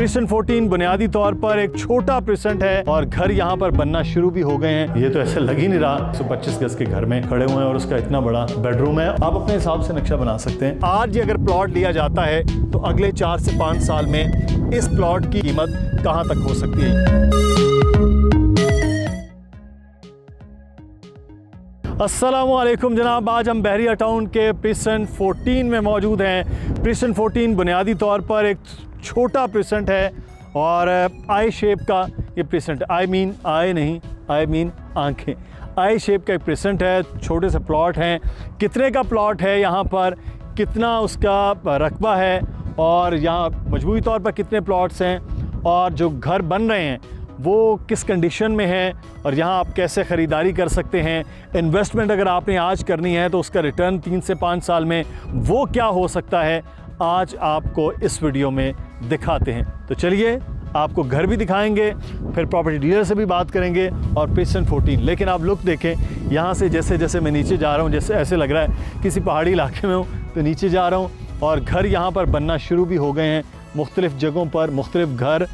Precision 14 बुनियादी तौर पर एक छोटा प्रिसेंट है और घर यहाँ पर बनना शुरू भी हो गए हैं। ये तो ऐसे लग ही नहीं रहा 125 गज के घर में खड़े हुए हैं और उसका इतना बड़ा बेडरूम है। आप अपने हिसाब से नक्शा बना सकते हैं। आज ये अगर प्लॉट लिया जाता है तो अगले 4 से 5 साल में इस प्लॉट की कीमत कहाँ तक हो सकती है। अस्सलामुअलैकुम जनाब, आज हम बहरिया टाउन के प्रिसन 14 में मौजूद हैं। प्रिसन 14 बुनियादी तौर पर एक छोटा प्रिसेंट है और आई शेप का ये प्रिसेंट, आई मीन आंखें, आई शेप का एक प्रिसेंट है। छोटे से प्लॉट हैं। कितने का प्लॉट है यहाँ पर, कितना उसका रकबा है और यहाँ मजमूई तौर पर कितने प्लॉट्स हैं और जो घर बन रहे हैं वो किस कंडीशन में है और यहाँ आप कैसे ख़रीदारी कर सकते हैं। इन्वेस्टमेंट अगर आपने आज करनी है तो उसका रिटर्न 3 से 5 साल में वो क्या हो सकता है, आज आपको इस वीडियो में दिखाते हैं। तो चलिए आपको घर भी दिखाएंगे, फिर प्रॉपर्टी डीलर से भी बात करेंगे और प्रिसन 14। लेकिन आप लुक देखें यहाँ से, जैसे जैसे मैं नीचे जा रहा हूँ, जैसे ऐसे लग रहा है किसी पहाड़ी इलाके में हूँ, तो नीचे जा रहा हूँ और घर यहाँ पर बनना शुरू भी हो गए हैं। मुख्तलिफ़ जगहों पर मुख्तलिफ़ घर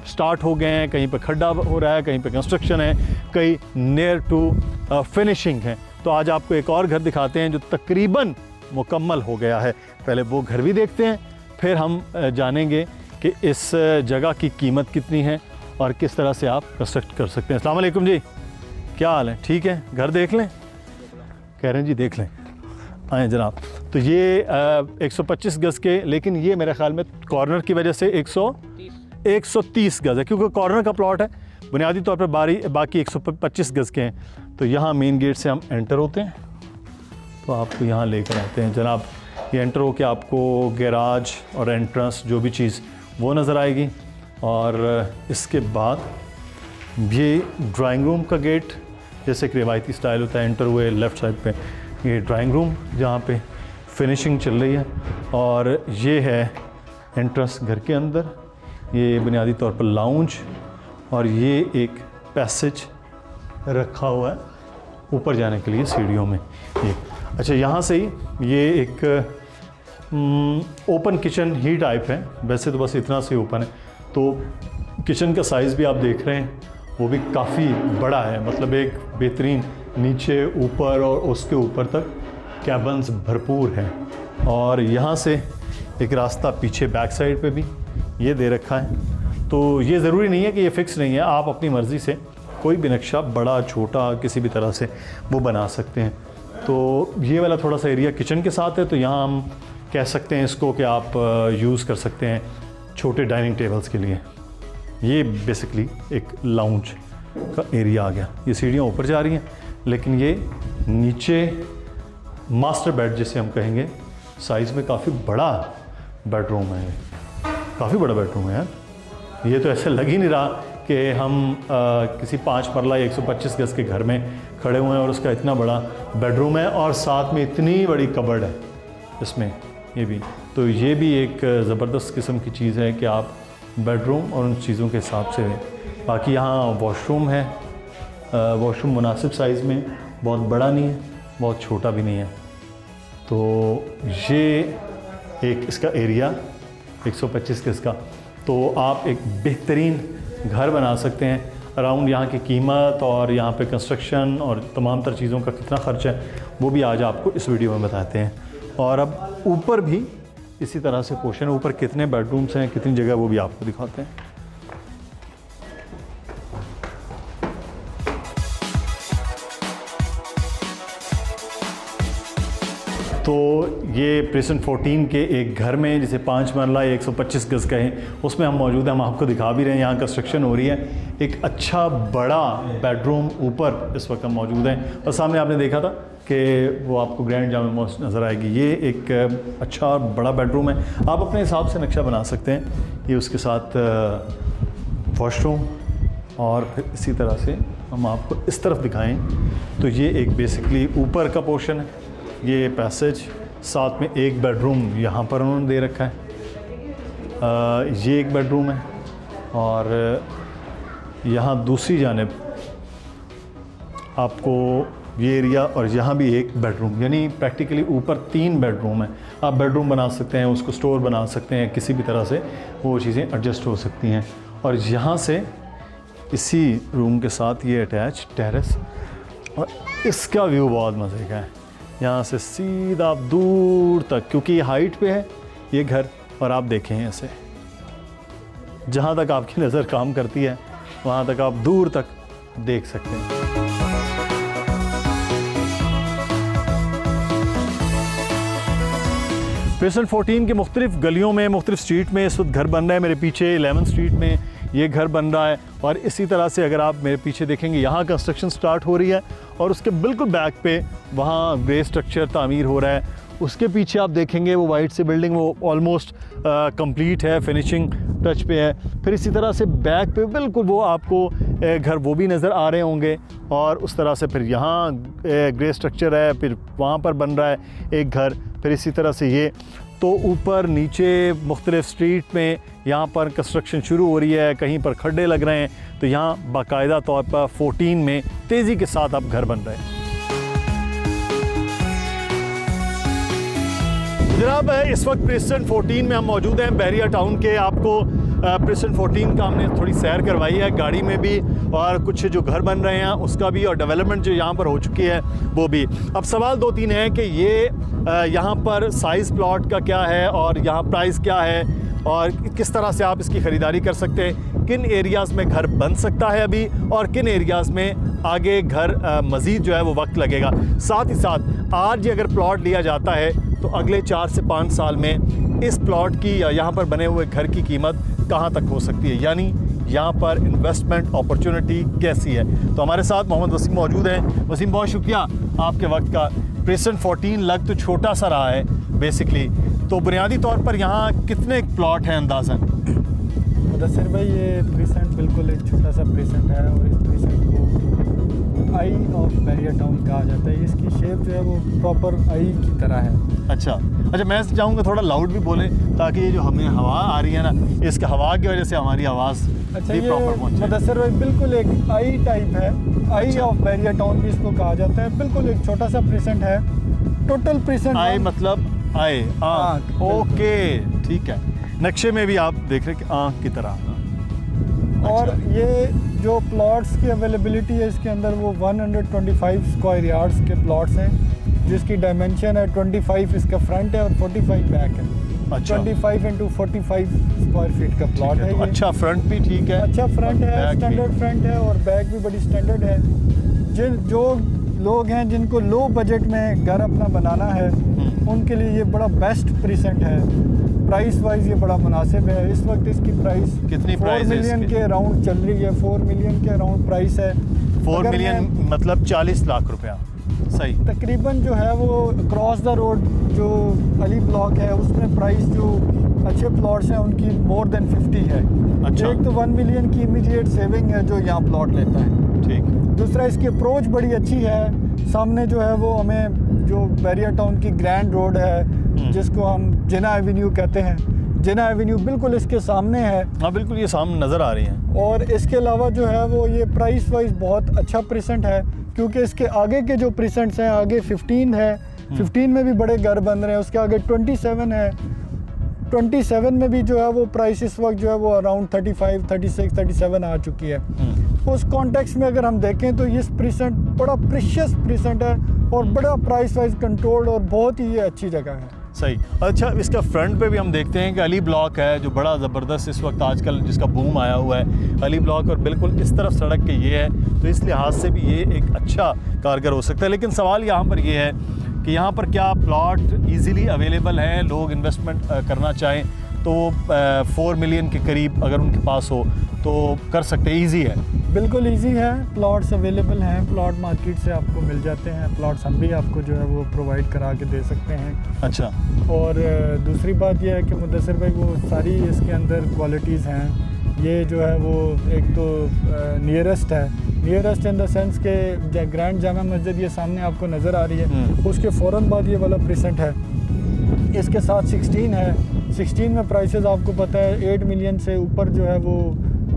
स्टार्ट हो गए हैं। कहीं पर खड्डा हो रहा है, कहीं पर कंस्ट्रक्शन है, कहीं नियर टू फिनिशिंग है। तो आज आपको एक और घर दिखाते हैं जो तकरीबन मुकम्मल हो गया है। पहले वो घर भी देखते हैं, फिर हम जानेंगे कि इस जगह की कीमत कितनी है और किस तरह से आप कंस्ट्रक्ट कर सकते हैं। अस्सलाम वालेकुम जी, क्या हाल है? ठीक है, घर देख लें कह रहे हैं जी, देख लें, आए जनाब। तो ये 125 गज़ के, लेकिन ये मेरे ख़्याल में कॉर्नर की वजह से 130 गज़ है, क्योंकि कॉर्नर का प्लॉट है। बुनियादी तौर पर बाकी 125 गज़ के हैं। तो यहाँ मेन गेट से हम एंटर होते हैं तो आपको यहाँ लेकर आते हैं जनाब। ये एंटर होकर आपको गैराज और एंट्रेंस जो भी चीज़ वो नज़र आएगी और इसके बाद ये ड्राइंग रूम का गेट, जैसे कि रिवायती स्टाइल होता है। एंटर हुए लेफ़्ट साइड पे ये ड्राइंग रूम जहाँ पे फिनिशिंग चल रही है और ये है एंट्रेंस घर के अंदर। ये बुनियादी तौर पर लाउंज और ये एक पैसेज रखा हुआ है ऊपर जाने के लिए सीढ़ियों में। ये अच्छा, यहाँ से ही ये एक ओपन किचन ही टाइप है। वैसे तो बस इतना से ओपन है। तो किचन का साइज़ भी आप देख रहे हैं वो भी काफ़ी बड़ा है, मतलब एक बेहतरीन, नीचे ऊपर और उसके ऊपर तक कैबन्स भरपूर हैं। और यहाँ से एक रास्ता पीछे बैक साइड पे भी ये दे रखा है। तो ये ज़रूरी नहीं है कि ये फ़िक्स नहीं है, आप अपनी मर्ज़ी से कोई भी नक्शा बड़ा छोटा किसी भी तरह से वो बना सकते हैं। तो ये वाला थोड़ा सा एरिया किचन के साथ है, तो यहाँ हम कह सकते हैं इसको कि आप यूज़ कर सकते हैं छोटे डाइनिंग टेबल्स के लिए। ये बेसिकली एक लाउंज का एरिया आ गया। ये सीढ़ियाँ ऊपर जा रही हैं, लेकिन ये नीचे मास्टर बेड जिसे हम कहेंगे, साइज़ में काफ़ी बड़ा बेडरूम है। काफ़ी बड़ा बेडरूम है यार। ये तो ऐसे लग ही नहीं रहा कि हम किसी 5 मरला या 125 गज़ के घर में खड़े हुए हैं और उसका इतना बड़ा बेडरूम है और साथ में इतनी बड़ी कबर्ड है इसमें। ये भी तो ये भी एक ज़बरदस्त किस्म की चीज़ है कि आप बेडरूम और उन चीज़ों के हिसाब से। बाकी यहाँ वॉशरूम है। वॉशरूम मुनासिब साइज़ में, बहुत बड़ा नहीं है, बहुत छोटा भी नहीं है। तो ये एक इसका एरिया 125 गज़ का। तो आप एक बेहतरीन घर बना सकते हैं। अराउंड यहाँ की कीमत और यहाँ पे कंस्ट्रक्शन और तमाम तर चीज़ों का कितना ख़र्च है वो भी आज आपको इस वीडियो में बताते हैं। और अब ऊपर भी इसी तरह से पोर्शन है, ऊपर कितने बेडरूम्स हैं, कितनी जगह, वो भी आपको दिखाते हैं। तो ये प्रिसन 14 के एक घर में, जिसे 5 मरला 125 गज़ का है, उसमें हम मौजूद हैं। हम आपको दिखा भी रहे हैं, यहाँ कंस्ट्रक्शन हो रही है। एक अच्छा बड़ा बेडरूम ऊपर इस वक्त हम मौजूद हैं और सामने आपने देखा था कि वो आपको ग्रैंड जामा मॉस्क नज़र आएगी। ये एक अच्छा बड़ा बेडरूम है। आप अपने हिसाब से नक्शा बना सकते हैं। ये उसके साथ वॉशरूम और फिर इसी तरह से हम आपको इस तरफ दिखाएं तो ये एक बेसिकली ऊपर का पोर्शन है। ये पैसेज, साथ में एक बेडरूम यहाँ पर उन्होंने दे रखा है। ये एक बेडरूम है और यहाँ दूसरी जानिब आपको ये एरिया और यहाँ भी एक बेडरूम, यानी प्रैक्टिकली ऊपर 3 बेडरूम है आप बेडरूम बना सकते हैं, उसको स्टोर बना सकते हैं, किसी भी तरह से वो चीज़ें एडजस्ट हो सकती हैं। और यहाँ से इसी रूम के साथ ये अटैच टेरेस, और इसका व्यू बहुत मज़े का है। यहाँ से सीधा आप दूर तक, क्योंकि ये हाइट पे है ये घर, और आप देखें ऐसे जहाँ तक आपकी नज़र काम करती है वहाँ तक आप दूर तक देख सकते हैं। प्रिसन 14 के मुख्तलिफ गलियों में, मुख्तलिफ स्ट्रीट में इस वक्त घर बन रहे हैं। मेरे पीछे 11 स्ट्रीट में ये घर बन रहा है, और इसी तरह से अगर आप मेरे पीछे देखेंगे यहाँ कंस्ट्रक्शन स्टार्ट हो रही है, और उसके बिल्कुल बैक पे वहाँ ग्रे स्ट्रक्चर तामीर हो रहा है। उसके पीछे आप देखेंगे वो वाइट सी बिल्डिंग, वो ऑलमोस्ट कंप्लीट है, फिनिशिंग टच पे है। फिर इसी तरह से बैक पे बिल्कुल वो आपको घर वो भी नज़र आ रहे होंगे, और उस तरह से फिर यहाँ ग्रे स्ट्रक्चर है, फिर वहाँ पर बन रहा है एक घर, फिर इसी तरह से ये तो ऊपर नीचे मुख्तलिफ स्ट्रीट में यहाँ पर कंस्ट्रक्शन शुरू हो रही है, कहीं पर खड्डे लग रहे हैं, तो यहाँ बाकायदा तौर पर 14 में तेज़ी के साथ अब घर बन रहे हैं। जनाब इस वक्त प्रिसन 14 में हम मौजूद हैं, बहरिया टाउन के। आपको प्रिसन 14 का हमने थोड़ी सैर करवाई है गाड़ी में भी, और कुछ जो घर बन रहे हैं उसका भी, और डेवलपमेंट जो यहाँ पर हो चुकी है वो भी। अब सवाल 2-3 हैं कि ये यहाँ पर साइज़ प्लॉट का क्या है, और यहाँ प्राइस क्या है, और किस तरह से आप इसकी ख़रीदारी कर सकते हैं, किन एरियाज़ में घर बन सकता है अभी, और किन एरियाज़ में आगे घर मज़ीद जो है वो वक्त लगेगा। साथ ही साथ आज अगर प्लॉट लिया जाता है तो अगले 4 से 5 साल में इस प्लॉट की या यहाँ पर बने हुए घर की कीमत कहाँ तक हो सकती है, यानी यहाँ पर इन्वेस्टमेंट अपॉर्चुनिटी कैसी है। तो हमारे साथ मोहम्मद वसीम मौजूद हैं। वसीम, बहुत शुक्रिया आपके वक्त का। प्रिसन 14 लग तो छोटा सा रहा है बेसिकली, तो बुनियादी तौर पर यहाँ कितने प्लॉट हैं अंदाज़न? मुदस्सिर भाई, ये प्रिसेंट बिल्कुल एक छोटा सा प्रिसेंट है, और इस प्रिसेंट को आई ऑफ बहरिया टाउन कहा जाता है। इसकी शेप जो है वो प्रॉपर आई की तरह है। अच्छा, मैं चाहूँगा थोड़ा लाउड भी बोलें, ताकि ये जो हमें हवा आ रही है ना, इसके हवा की वजह से हमारी आवाज़ अच्छा, ये मुदस्सिर भाई बिल्कुल एक आई टाइप है। आई ऑफ बहरिया टाउन भी इसको कहा जाता है। बिल्कुल एक छोटा सा प्रिसेंट है। टोटल प्रिसेंट आई मतलब आए, आँख, ओके ठीक है। नक्शे में भी आप देख रहे हैं कि आँख की तरह। और ये जो प्लॉट्स की अवेलेबिलिटी है इसके अंदर, वो 125 स्क्वायर यार्ड्स के प्लॉट्स हैं, जिसकी डायमेंशन है 25 इसका फ्रंट है और 45 बैक है। अच्छा, 25 इंटू 45 स्क्वायर फीट का प्लॉट है। तो अच्छा फ्रंट भी ठीक है, अच्छा फ्रंट है, स्टैंडर्ड फ्रंट है, और बैक भी बड़ी स्टैंडर्ड है। जो लोग हैं जिनको लो बजट में घर अपना बनाना है, उनके लिए ये बड़ा बेस्ट प्रिसेंट है। प्राइस वाइज ये बड़ा मुनासिब है। इस वक्त इसकी प्राइस कितनी 4 मिलियन के अराउंड चल रही है। 4 मिलियन के अराउंड प्राइस है। 4 मिलियन मतलब 40 लाख रुपया, सही तकरीबन जो है वो। क्रॉस द रोड जो अली ब्लॉक है उसमें प्राइस जो अच्छे प्लॉट्स हैं उनकी मोर देन 50 है। अच्छा। एक तो 1 मिलियन की इमीडिएट सेविंग है जो यहाँ प्लॉट लेता है। ठीक। दूसरा, इसकी अप्रोच बड़ी अच्छी है। सामने जो है वो हमें जो बहरिया टाउन की ग्रैंड रोड है, जिसको हम जिना एवेन्यू कहते हैं, जिना एवेन्यू बिल्कुल इसके सामने है। हाँ बिल्कुल, ये सामने नज़र आ रही है। और इसके अलावा जो है वो ये प्राइस वाइज बहुत अच्छा प्रिसेंट है, क्योंकि इसके आगे के जो प्रिसेंट्स हैं, आगे 15 है, 15 में भी बड़े घर बन रहे हैं। उसके आगे 27 है। 27 में भी जो है वो प्राइस इस वक्त जो है वो अराउंड 35, 36, 37 आ चुकी है। उस कॉन्टेक्स्ट में अगर हम देखें तो ये प्रिसेंट बड़ा प्रीशियस प्रिसेंट है, और बड़ा प्राइस वाइज कंट्रोल्ड, और बहुत ही ये अच्छी जगह है। सही। अच्छा, इसका फ्रंट पे भी हम देखते हैं कि अली ब्लॉक है, जो बड़ा ज़बरदस्त इस वक्त आजकल जिसका बूम आया हुआ है, अली ब्लॉक, और बिल्कुल इस तरफ सड़क के ये है, तो इस लिहाज से भी ये एक अच्छा कारगर हो सकता है। लेकिन सवाल यहाँ पर ये है कि यहाँ पर क्या प्लॉट ईज़िली अवेलेबल हैं, लोग इन्वेस्टमेंट करना चाहें तो 4 मिलियन के करीब अगर उनके पास हो तो कर सकते, ईजी है? बिल्कुल इजी है। प्लॉट्स अवेलेबल हैं, प्लॉट मार्केट से आपको मिल जाते हैं। प्लॉट्स हम भी आपको जो है वो प्रोवाइड करा के दे सकते हैं। अच्छा। और दूसरी बात यह है कि मुदस्सिर भाई वो सारी इसके अंदर क्वालिटीज़ हैं। ये जो है वो एक तो नियरेस्ट है, नियरेस्ट इन द सेंस के ग्रैंड जामा मस्जिद ये सामने आपको नज़र आ रही है, उसके फ़ौरन बाद ये वाला प्रिसेंट है। इसके साथ 16 है। 16 में प्राइसेस आपको पता है 8 मिलियन से ऊपर जो है वो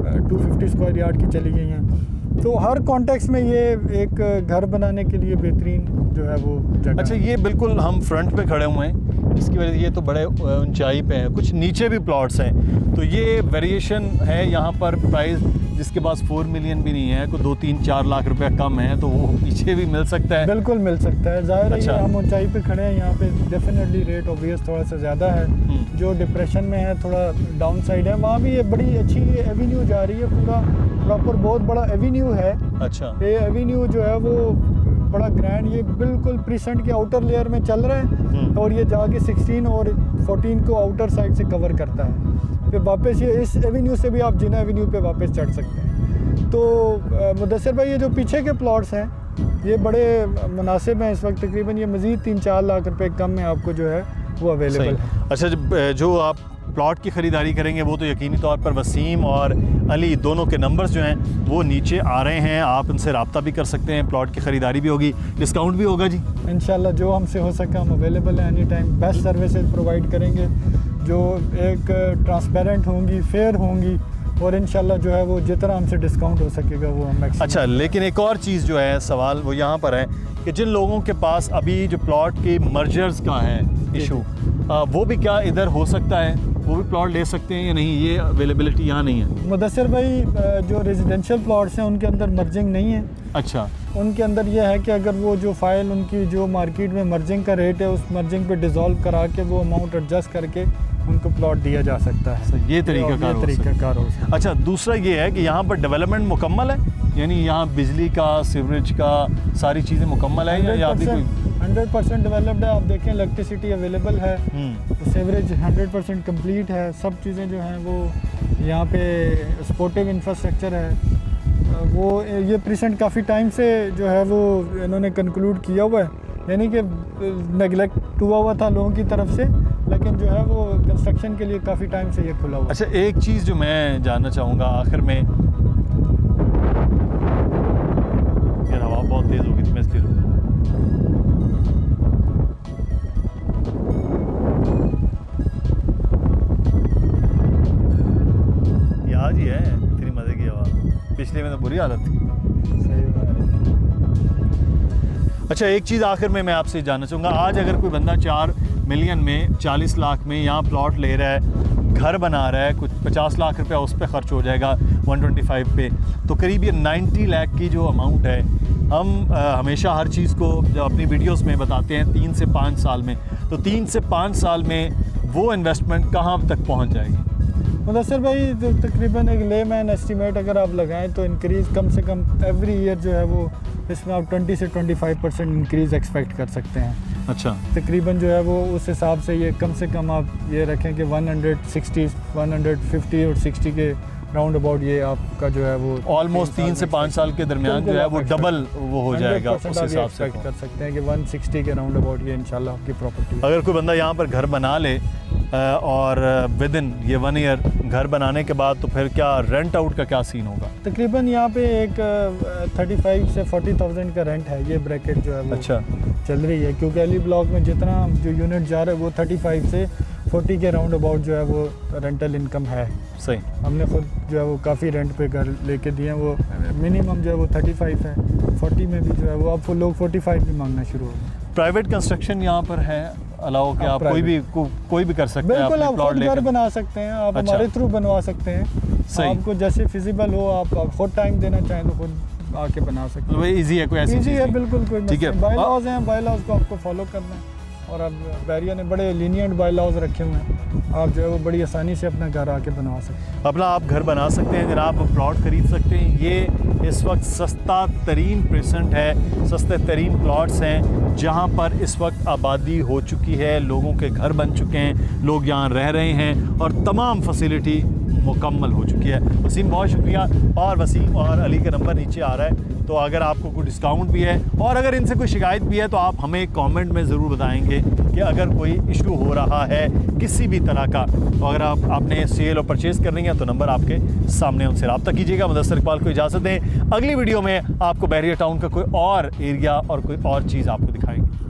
250 स्क्वायर यार्ड की चली गई हैं। तो हर कॉन्टेक्स्ट में ये एक घर बनाने के लिए बेहतरीन जो है वो जगह। अच्छा, ये बिल्कुल हम फ्रंट पे खड़े हुए हैं, इसकी वजह से ये तो बड़े ऊंचाई पे हैं, कुछ नीचे भी प्लॉट्स हैं, तो ये वेरिएशन है यहाँ पर। प्राइस जिसके पास 4 मिलियन भी नहीं है, कोई 2-3-4 लाख रुपया कम है, तो वो पीछे भी मिल सकता है। बिल्कुल मिल सकता है, जाहिर है। अच्छा। हम ऊंचाई पे खड़े हैं, यहाँ पे डेफिनेटली रेट ऑब्वियस थोड़ा सा ज़्यादा है। जो डिप्रेशन में है, थोड़ा डाउन साइड है, वहाँ भी ये बड़ी अच्छी एवेन्यू जा रही है, पूरा प्रॉपर बहुत बड़ा एवेन्यू है। अच्छा। ये एवेन्यू जो है वो बड़ा ग्रैंड, ये बिल्कुल प्रीसेंट के आउटर लेयर में चल रहा है और ये जाके 16 और 14 को आउटर साइड से कवर करता है। फिर वापस ये इस एवेन्यू से भी आप जिना एवेन्यू पे वापस चढ़ सकते हैं। तो मुदस्सिर भाई, ये जो पीछे के प्लॉट्स हैं ये बड़े मुनासिब हैं इस वक्त। तकरीबन ये मज़ीद 3-4 लाख रुपए कम में आपको जो है वो अवेलेबल है। अच्छा, जो आप प्लॉट की ख़रीदारी करेंगे वो तो यकीनी तौर पर वसीम और अली दोनों के नंबर्स जो हैं वो नीचे आ रहे हैं, आप उनसे रब्ता भी कर सकते हैं। प्लॉट की ख़रीदारी भी होगी, डिस्काउंट भी होगा जी इंशाल्लाह। जो हमसे हो सका हम अवेलेबल हैं any time. Best services provide करेंगे जो एक ट्रांसपेरेंट होंगी, फेयर होंगी, और इंशाल्लाह जो है वो जितना हमसे डिस्काउंट हो सकेगा वो हम मैक्सिमम। अच्छा, लेकिन एक और चीज़ जो है सवाल वो यहाँ पर है कि जिन लोगों के पास अभी जो प्लॉट की मर्जर्स का है इशू, वो भी क्या इधर हो सकता है, वो भी प्लॉट ले सकते हैं या नहीं? ये अवेलेबिलिटी यहाँ नहीं है। मुदस्सिर भाई, जो रेजिडेंशियल प्लॉट्स हैं उनके अंदर मर्जिंग नहीं है। अच्छा। उनके अंदर यह है कि अगर वो जो फाइल उनकी जो मार्केट में मर्जिंग का रेट है उस मर्जिंग पे डिज़ोल्व करा के वो अमाउंट एडजस्ट करके उनको प्लॉट दिया जा सकता है। ये तरीका कार हो सकता है। अच्छा, दूसरा ये है कि यहाँ पर डेवलपमेंट मुकम्मल है, यानी यहाँ बिजली का, सीवरेज का, सारी चीज़ें मुकम्मल है या अभी कोई 100% डेवलप्ड है? आप देखें इलेक्ट्रिसिटी अवेलेबल है, सीवरेज 100% कंप्लीट है, सब चीज़ें जो हैं वो यहाँ पे सपोर्टिव इंफ्रास्ट्रक्चर है। वो ये प्रीसेंट काफ़ी टाइम से जो है वो इन्होंने कंक्लूड किया हुआ है, यानी कि नेगलेक्ट हुआ हुआ था लोगों की तरफ से, लेकिन जो है वो कंस्ट्रक्शन के लिए काफ़ी टाइम से ये खुला हुआ। अच्छा, एक चीज़ जो मैं जानना चाहूँगा आखिर में, यार हवा बहुत तेज़ होगी तो मैं इसलिए रुक। ये आज ही है इतनी मज़े की हवा, पिछले में तो बुरी हालत थी। सही बात है। अच्छा, एक चीज़ आखिर में मैं आपसे जानना चाहूँगा, आज अगर कोई बंदा 4 मिलियन में 40 लाख में यहाँ प्लॉट ले रहा है, घर बना रहा है, कुछ 50 लाख रुपया उस पर ख़र्च हो जाएगा 125 पे, तो करीब ये 90 लाख की जो अमाउंट है, हम हमेशा हर चीज़ को जब अपनी वीडियोस में बताते हैं 3 से 5 साल में, तो 3 से 5 साल में वो इन्वेस्टमेंट कहाँ तक पहुँच जाएगी? मुदस्सिर भाई, तकरीबन एक लेमैन एस्टीमेट अगर आप लगाएं तो इंक्रीज़ कम से कम एवरी ईयर जो है वो इसमें आप 20 से 25% इंक्रीज़ एक्सपेक्ट कर सकते हैं। अच्छा। तकरीबन जो है वो उस हिसाब से ये कम से कम आप ये रखें कि 160, 150 और 60 के राउंड अबाउट ये आपका जो है वो ऑलमोस्ट 3 से 5 साल के दरमियान जो है वो डबल वो हो जाएगा। उस हिसाब से कर सकते हैं कि 160 के राउंड अबाउट ये इंशाल्लाह आपकी प्रॉपर्टी। अगर कोई बंदा यहाँ पर घर बना ले और विद इन ये 1 ईयर घर बनाने के बाद, तो फिर क्या रेंट आउट का क्या सीन होगा? तकरीबन यहाँ पे एक 35 से 40,000 का रेंट है, ये ब्रैकेट जो है वो अच्छा चल रही है, क्योंकि अली ब्लॉक में जितना जो यूनिट जा रहा है वो 35 से 40 के राउंड अबाउट जो है वो रेंटल इनकम है। सही। हमने खुद जो है वो काफ़ी रेंट पे घर लेके दिए हैं, वो मिनिमम जो है वो 35 है, 40 में भी जो है वो अब लोग 45 भी मांगना शुरू हो गए। प्राइवेट कंस्ट्रक्शन यहाँ पर है अलाउ कि आप कोई भी कर सकते हैं? बिल्कुल, आप खुद घर बना सकते हैं, आप हमारे थ्रू बनवा सकते हैं। आपको जैसे फिजिबल हो, आप खुद टाइम देना चाहें तो खुद आके बना सकते हैं। इजी है, कोई ऐसी इजी है, बिल्कुल कोई ठीक है। बाय लॉज हैं, बाय लॉज को आपको फॉलो करना है, और अब बैरिया ने बड़े लीनियंट बाय लॉज रखे हुए हैं, आप जो है वो बड़ी आसानी से अपना घर आके बनवा सकते हैं। अपना आप घर बना सकते हैं जनाब, प्लॉट खरीद सकते हैं। ये इस वक्त सस्ता तरीन प्रेजेंट है, सस्ते तरीन प्लॉट्स हैं जहां पर इस वक्त आबादी हो चुकी है, लोगों के घर बन चुके हैं, लोग यहाँ रह रहे हैं और तमाम फैसिलिटी मुकम्मल हो चुकी है। वसीम, बहुत शुक्रिया। और वसीम और अली का नंबर नीचे आ रहा है, तो अगर आपको कोई डिस्काउंट भी है और अगर इनसे कोई शिकायत भी है तो आप हमें कमेंट में ज़रूर बताएंगे कि अगर कोई इशू हो रहा है किसी भी तरह का, तो अगर आपने सेल और परचेज़ करनी है तो नंबर आपके सामने, उनसे रब्ता कीजिएगा। मुदस्सिर इकबाल को इजाज़त दें, अगली वीडियो में आपको बहरिया टाउन का कोई और एरिया और कोई और चीज़ आपको दिखाएंगे।